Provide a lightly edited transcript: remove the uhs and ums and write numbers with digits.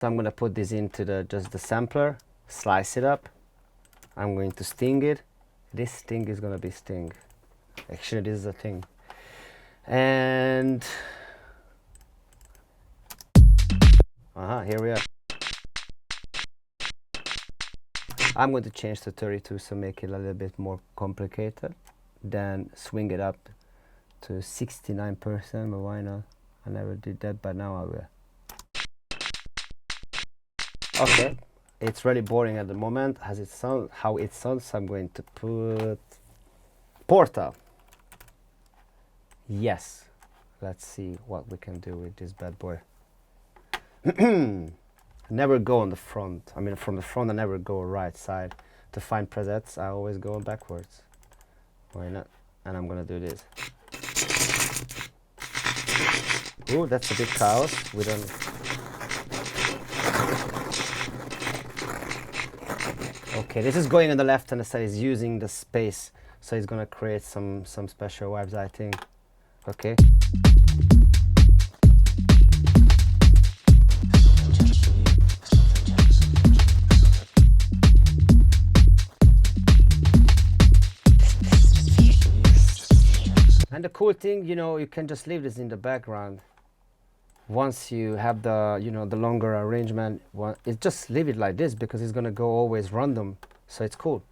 So I'm gonna put this into just the sampler, slice it up. I'm going to sting it. This sting is gonna be sting. Actually, this is a thing. And here we are. I'm going to change to 32, so make it a little bit more complicated. Then swing it up to 69%, but why not? I never did that, but now I will. Okay, it's really boring at the moment. How it sounds, I'm going to put Porta. Yes, let's see what we can do with this bad boy. Never go on the front. I mean, from the front I never go right side. To find presets, I always go backwards. Why not? And I'm gonna do this. Ooh, that's a big chaos. We don't. Okay, this is going on the left hand side. It's using the space, so it's gonna create some special vibes, I think. Okay. And the cool thing, you know, you can just leave this in the background. Once you have the, you know, the longer arrangement, just leave it like this because it's gonna go always random, so it's cool.